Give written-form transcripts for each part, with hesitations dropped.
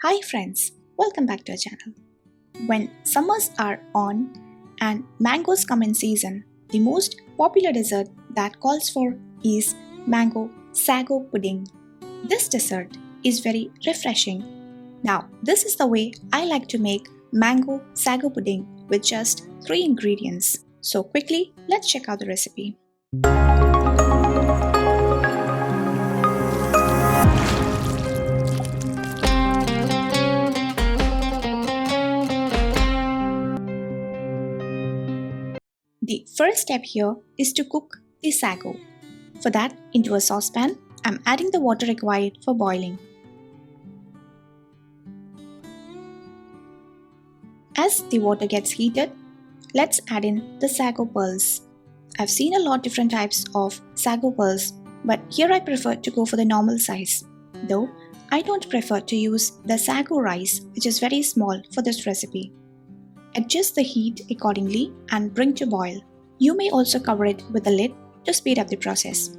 Hi friends, welcome back to our channel. When summers are on and mangoes come in season, the most popular dessert that calls for is Mango Sago Pudding. This dessert is very refreshing. Now, this is the way I like to make Mango Sago Pudding with just 3 ingredients. So quickly, let's check out the recipe. The first step here is to cook the sago. For that, into a saucepan, I'm adding the water required for boiling. As the water gets heated, let's add in the sago pearls. I've seen a lot different types of sago pearls, but here I prefer to go for the normal size. Though, I don't prefer to use the sago rice, which is very small for this recipe. Adjust the heat accordingly and bring to boil. You may also cover it with a lid to speed up the process.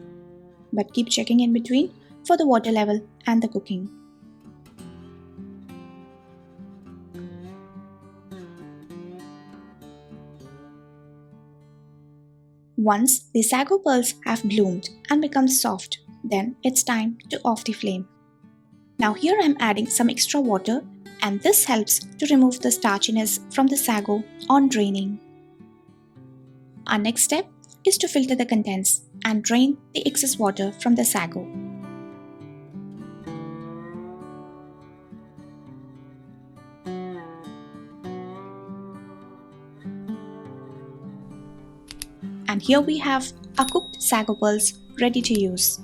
But keep checking in between for the water level and the cooking. Once the sago pearls have bloomed and become soft, then it's time to off the flame. Now here I'm adding some extra water, and this helps to remove the starchiness from the sago on draining. Our next step is to filter the contents and drain the excess water from the sago. And here we have our cooked sago pearls ready to use.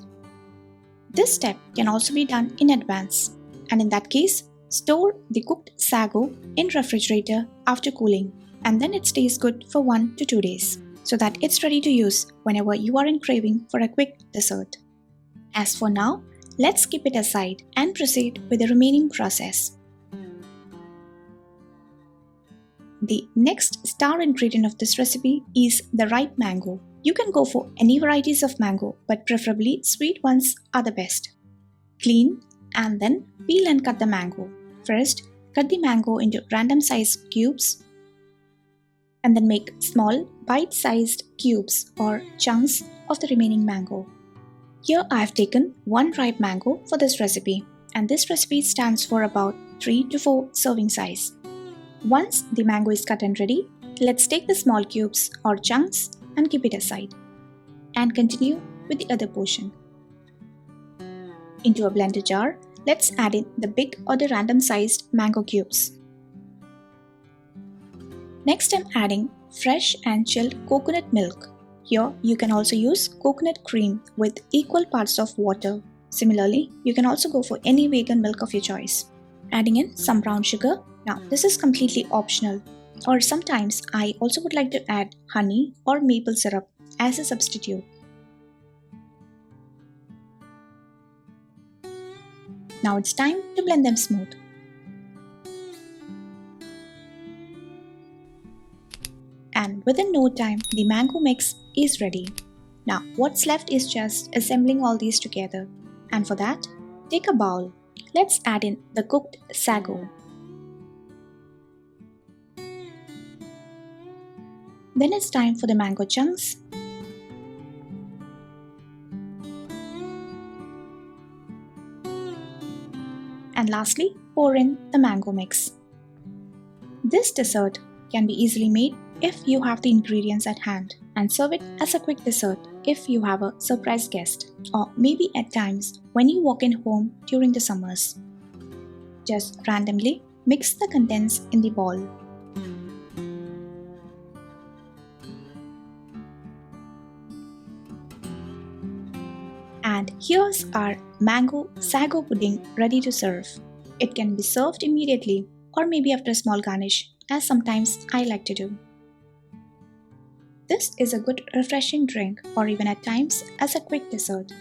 This step can also be done in advance, and in that case, store the cooked sago in refrigerator after cooling, and then it stays good for 1 to 2 days, so that it's ready to use whenever you are in craving for a quick dessert. As for now, let's keep it aside and proceed with the remaining process. The next star ingredient of this recipe is the ripe mango. You can go for any varieties of mango, but preferably sweet ones are the best. Clean and then peel and cut the mango. First, cut the mango into random sized cubes and then make small bite-sized cubes or chunks of the remaining mango. Here I have taken 1 ripe mango for this recipe, and this recipe stands for about 3 to 4 serving size. Once the mango is cut and ready, let's take the small cubes or chunks and keep it aside, and continue with the other portion. Into a blender jar, let's add in the big or the random sized mango cubes. Next I'm adding fresh and chilled coconut milk. Here you can also use coconut cream with equal parts of water. Similarly, you can also go for any vegan milk of your choice. Adding in some brown sugar. Now this is completely optional, or sometimes I also would like to add honey or maple syrup as a substitute. Now it's time to blend them smooth. And within no time, the mango mix is ready. Now what's left is just assembling all these together. And for that, take a bowl. Let's add in the cooked sago. Then it's time for the mango chunks. And lastly, pour in the mango mix. This dessert can be easily made if you have the ingredients at hand, and serve it as a quick dessert if you have a surprise guest, or maybe at times when you walk in home during the summers. Just randomly mix the contents in the bowl. And here's our mango sago pudding ready to serve. It can be served immediately or maybe after a small garnish, as sometimes I like to do. This is a good refreshing drink, or even at times as a quick dessert.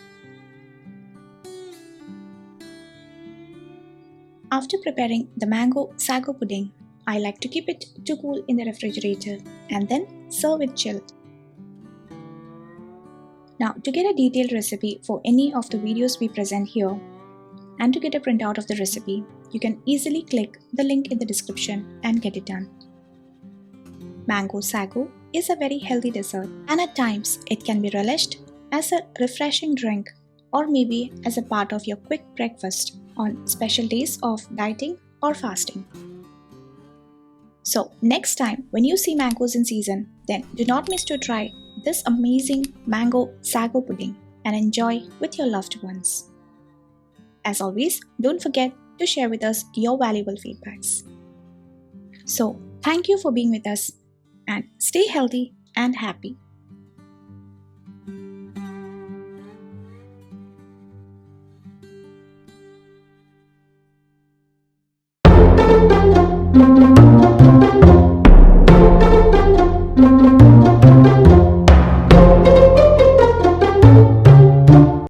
After preparing the mango sago pudding, I like to keep it to cool in the refrigerator and then serve it chilled. Now, to get a detailed recipe for any of the videos we present here, and to get a printout of the recipe, you can easily click the link in the description and get it done. Mango sago is a very healthy dessert, and at times it can be relished as a refreshing drink or maybe as a part of your quick breakfast on special days of dieting or fasting. So, next time when you see mangoes in season, then do not miss to try this amazing mango sago pudding and enjoy with your loved ones. As always, don't forget to share with us your valuable feedbacks. So, thank you for being with us and stay healthy and happy.